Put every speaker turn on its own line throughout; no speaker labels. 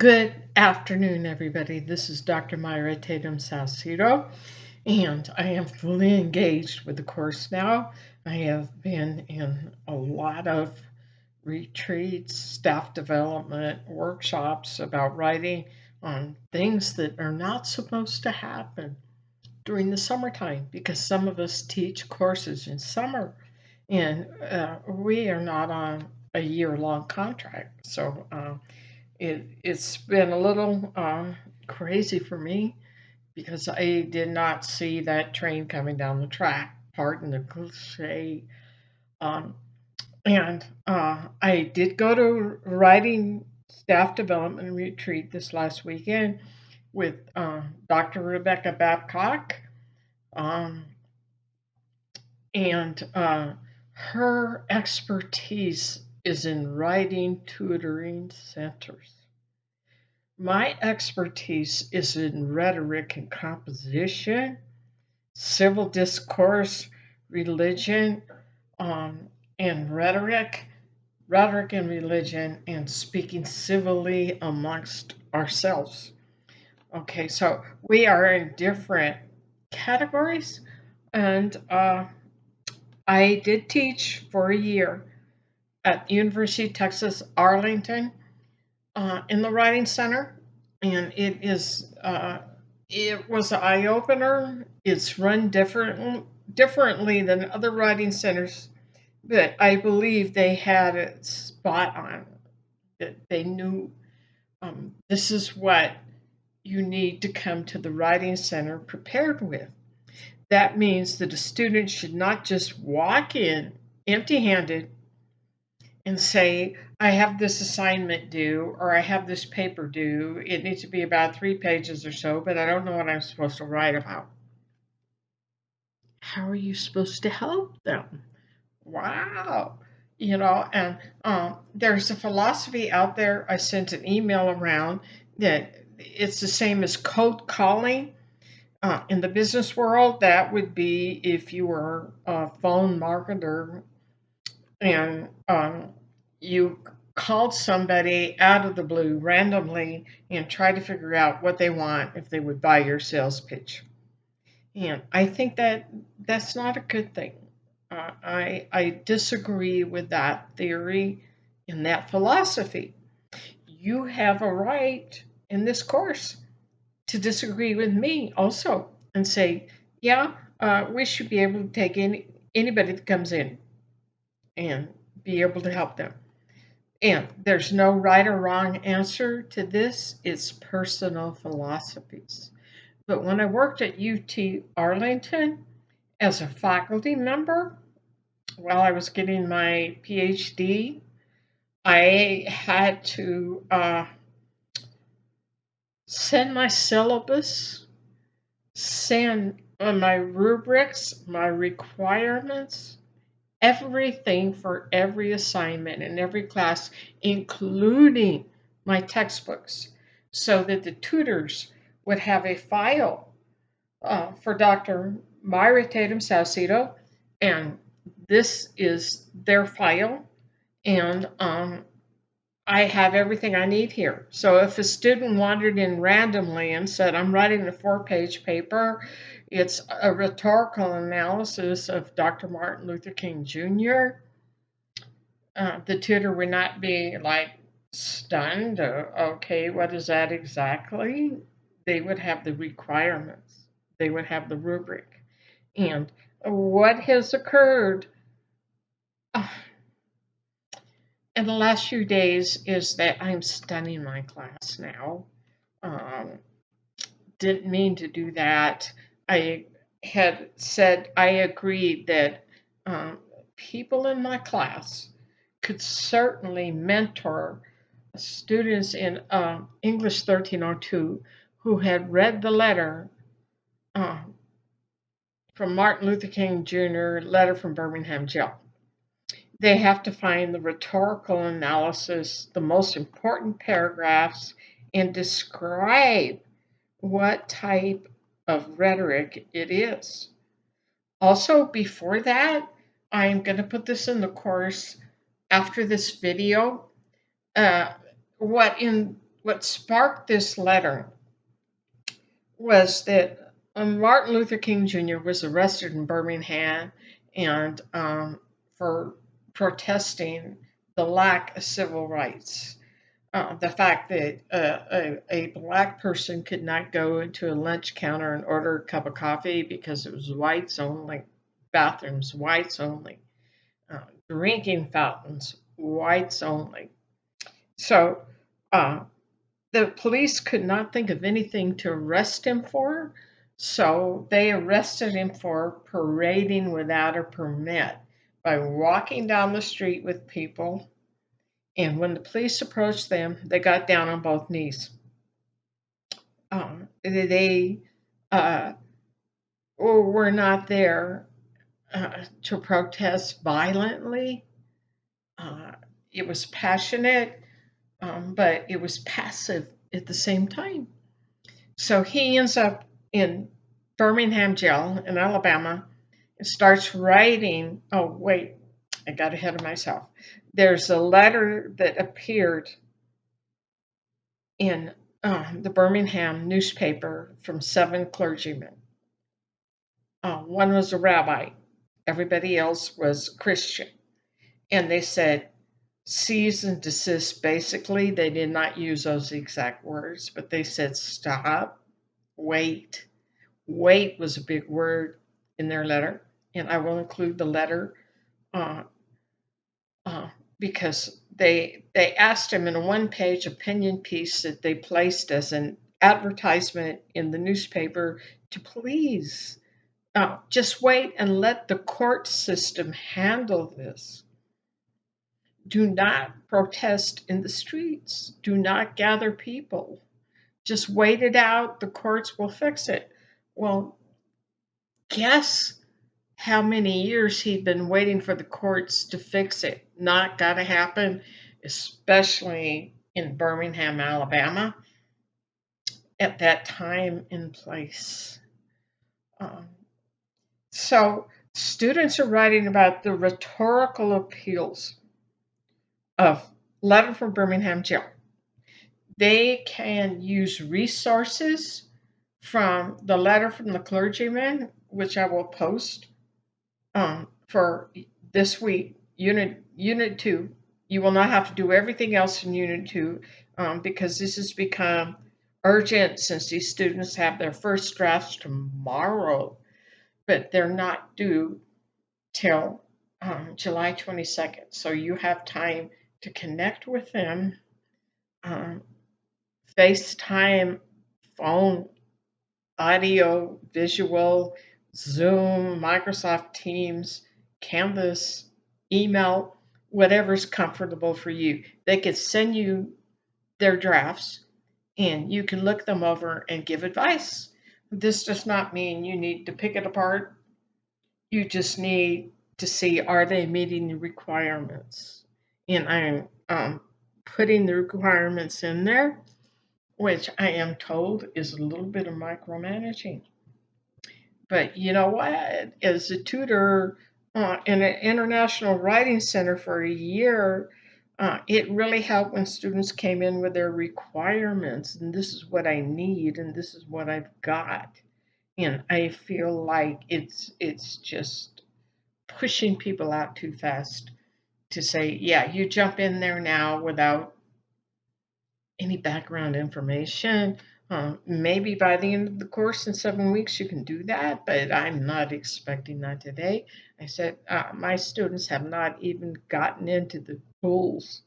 Good afternoon, everybody. This is Dr. Myra Tatum Salcedo, and I am fully engaged with the course now. I have been in a lot of retreats, staff development, workshops about writing on things that are not supposed to happen during the summertime because some of us teach courses in summer and we are not on a year-long contract. It's been a little crazy for me because I did not see that train coming down the track. Pardon the cliche. Um, and I did go to writing staff development retreat this last weekend with Dr. Rebecca Babcock, um, and her expertise is in writing tutoring centers. My expertise is in rhetoric and composition, civil discourse, religion, and rhetoric and religion, and speaking civilly amongst ourselves. Okay, so we are in different categories, and I did teach for a year at University of Texas Arlington in the Writing Center, and it was an eye opener. It's run differently than other writing centers, but I believe they had it spot on. That they knew this is what you need to come to the writing center prepared with. That means that a student should not just walk in empty-handed and say, I have this assignment due, or I have this paper due. It needs to be about 3 pages or so, but I don't know what I'm supposed to write about. How are you supposed to help them? Wow. And there's a philosophy out there. I sent an email around that it's the same as cold calling. In the business world, that would be if you were a phone marketer and you called somebody out of the blue randomly and tried to figure out what they want if they would buy your sales pitch. And I think that that's not a good thing. I disagree with that theory and that philosophy. You have a right in this course to disagree with me also and say, yeah, we should be able to take anybody that comes in and be able to help them. And there's no right or wrong answer to this. It's personal philosophies. But when I worked at UT Arlington as a faculty member, while I was getting my PhD, I had to send my syllabus, send my rubrics, my requirements, everything for every assignment in every class, including my textbooks, so that the tutors would have a file for Dr. Myra Tatum Salcedo, and this is their file, and I have everything I need here. So if a student wandered in randomly and said, I'm writing a 4-page paper, it's a rhetorical analysis of Dr. Martin Luther King Jr., the tutor would not be like stunned. Okay, what is that exactly? They would have the requirements, they would have the rubric. And what has occurred in the last few days is that I'm stunning my class now. Um, didn't mean to do that. I had said I agreed that people in my class could certainly mentor students in English 1302 who had read the letter uh, from Martin Luther King Jr., letter from Birmingham jail. They have to find the rhetorical analysis, the most important paragraphs, and describe what type of rhetoric it is. Also, before that, I'm going to put this in the course after this video. What in what sparked this letter was that Martin Luther King Jr. was arrested in Birmingham and for protesting the lack of civil rights. The fact that a black person could not go into a lunch counter and order a cup of coffee because it was whites only, bathrooms whites only, drinking fountains whites only. So uh, the police could not think of anything to arrest him for, so they arrested him for parading without a permit by walking down the street with people. And when the police approached them, they got down on both knees. They were not there to protest violently. Uh, it was passionate, but it was passive at the same time. So he ends up in Birmingham jail in Alabama and starts writing. Oh, wait, I got ahead of myself. There's a letter that appeared in the Birmingham newspaper from 7 clergymen. One was a rabbi, everybody else was Christian. And they said, cease and desist. Basically, they did not use those exact words, but they said, stop, wait. Wait was a big word in their letter. And I will include the letter uh, uh, because they asked him in a one-page opinion piece that they placed as an advertisement in the newspaper to please just wait and let the court system handle this. Do not protest in the streets. Do not gather people. Just wait it out. The courts will fix it. Well, guess how many years he'd been waiting for the courts to fix it. Not gonna happen, especially in Birmingham, Alabama, at that time and place. Um, so students are writing about the rhetorical appeals of Letter from Birmingham Jail. They can use resources from the letter from the clergyman, which I will post for this week, unit 2. You will not have to do everything else in unit 2 because this has become urgent since these students have their first drafts tomorrow, but they're not due till July 22nd. So you have time to connect with them, FaceTime, phone, audio, visual, Zoom, Microsoft Teams, Canvas, email, whatever's comfortable for you. They could send you their drafts and you can look them over and give advice. This does not mean you need to pick it apart. You just need to see, are they meeting the requirements? And I'm putting the requirements in there, which I am told is a little bit of micromanaging. But you know what? As a tutor in an international writing center for a year, it really helped when students came in with their requirements, and this is what I need, and this is what I've got. And I feel like it's just pushing people out too fast to say, yeah, you jump in there now without any background information. Maybe by the end of the course in 7 weeks you can do that, but I'm not expecting that today. I said my students have not even gotten into the tools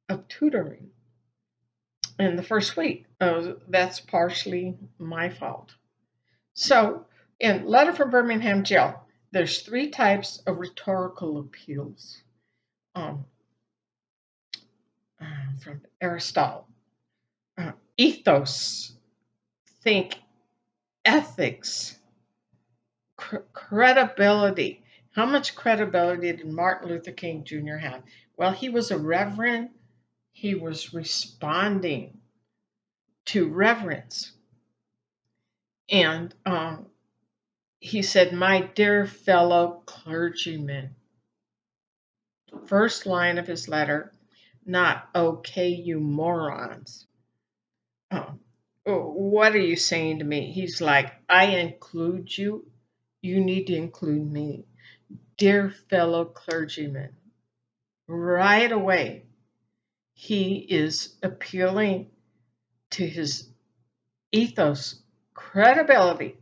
of tutoring in the first week. That's partially my fault. So in Letter from Birmingham Jail, there's 3 types of rhetorical appeals um, from Aristotle. Ethos, think ethics, credibility. How much credibility did Martin Luther King Jr. have? Well, he was a reverend. He was responding to reverence. And he said, my dear fellow clergymen. First line of his letter, not okay, you morons. Um, "Oh, what are you saying to me?" He's like, "I include you. You need to include me. Dear fellow clergyman," right away, he is appealing to his ethos, credibility,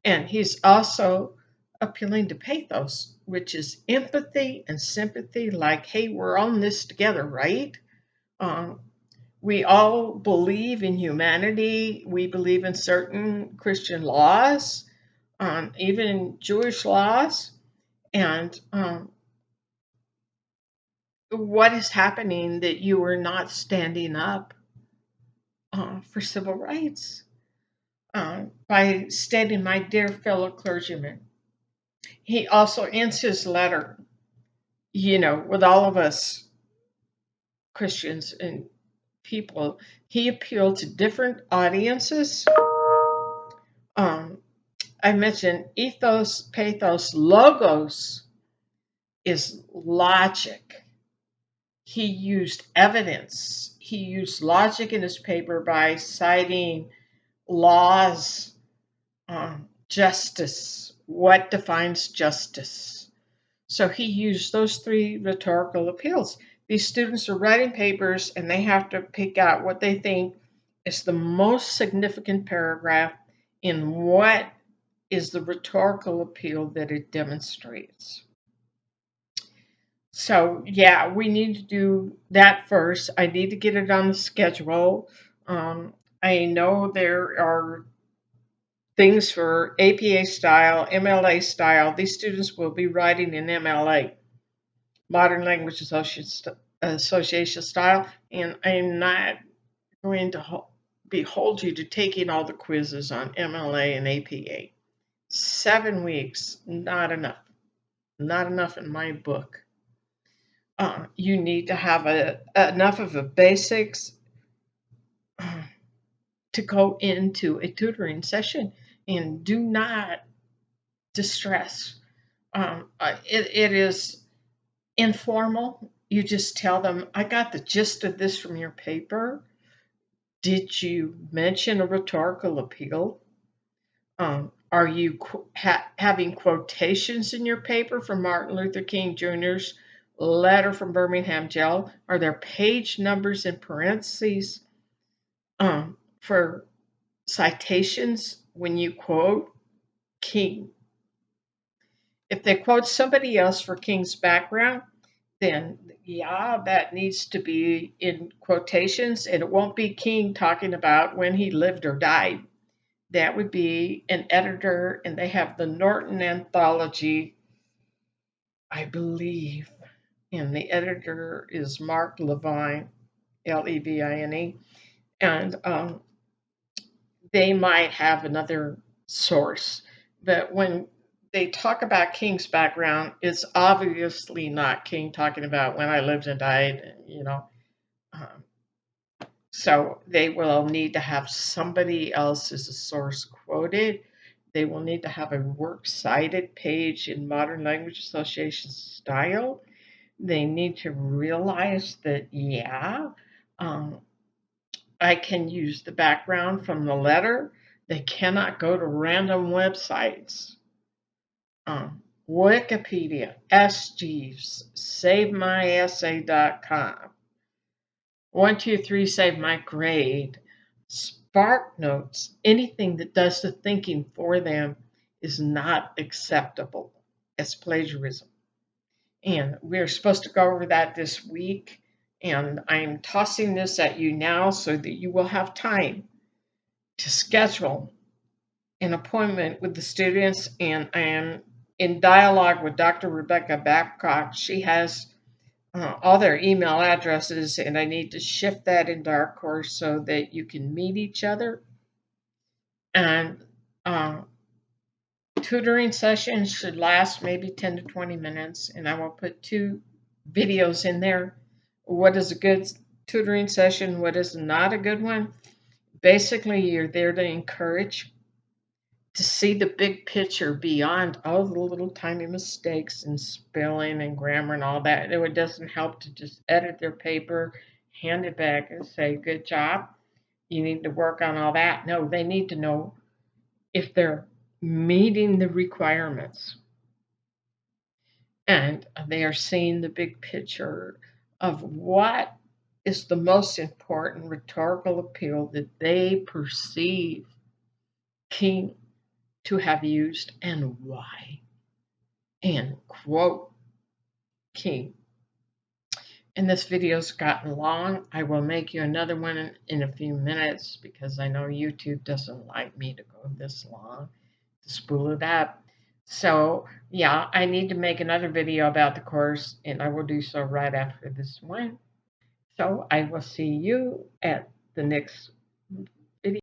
and he's also appealing to pathos, which is empathy and sympathy, like, hey, we're on this together, right? Um, we all believe in humanity. We believe in certain Christian laws, even Jewish laws. And what is happening that you are not standing up for civil rights by stating, my dear fellow clergyman? He also ends his letter, with all of us Christians and people. He appealed to different audiences. Um, I mentioned ethos, pathos, logos is logic. He used evidence. He used logic in his paper by citing laws, justice. What defines justice? So he used those three rhetorical appeals. These students are writing papers and they have to pick out what they think is the most significant paragraph in what is the rhetorical appeal that it demonstrates. So, yeah, we need to do that first. I need to get it on the schedule. I know there are things for APA style, MLA style. These students will be writing in MLA, Modern Language Association style, and I'm not going to behold you to taking all the quizzes on MLA and APA. 7 weeks, not enough. Not enough in my book. You need to have enough of a basics to go into a tutoring session, and do not distress. It is informal. You just tell them, I got the gist of this from your paper. Did you mention a rhetorical appeal? Are you having quotations in your paper from Martin Luther King Jr.'s letter from Birmingham jail? Are there page numbers in parentheses for citations when you quote King? If they quote somebody else for King's background, then yeah, that needs to be in quotations, and it won't be King talking about when he lived or died. That would be an editor, and they have the Norton Anthology, I believe, and the editor is Mark Levine, Levine, and they might have another source. But when they talk about King's background, it's obviously not King talking about when I lived and died. Um, so they will need to have somebody else as a source quoted. They will need to have a works cited page in Modern Language Association style. They need to realize that, yeah, um, I can use the background from the letter. They cannot go to random websites. Wikipedia, SGeeves, SaveMyEssay.com, 123 Save My Grade, Spark Notes, anything that does the thinking for them is not acceptable as plagiarism. And we're supposed to go over that this week. And I'm tossing this at you now so that you will have time to schedule an appointment with the students. And I am in dialogue with Dr. Rebecca Babcock. She has all their email addresses, and I need to shift that into our course so that you can meet each other. And tutoring sessions should last maybe 10 to 20 minutes, and I will put 2 videos in there. What is a good tutoring session? What is not a good one? Basically, you're there to encourage, to see the big picture beyond all the little tiny mistakes and spelling and grammar and all that. It doesn't help to just edit their paper, hand it back, and say, good job. You need to work on all that. No, they need to know if they're meeting the requirements and they are seeing the big picture of what is the most important rhetorical appeal that they perceive King to have used and why. And quote King. And this video's gotten long. I will make you another one in a few minutes because I know YouTube doesn't like me to go this long to spool it up. So yeah, I need to make another video about the course and I will do so right after this one. So I will see you at the next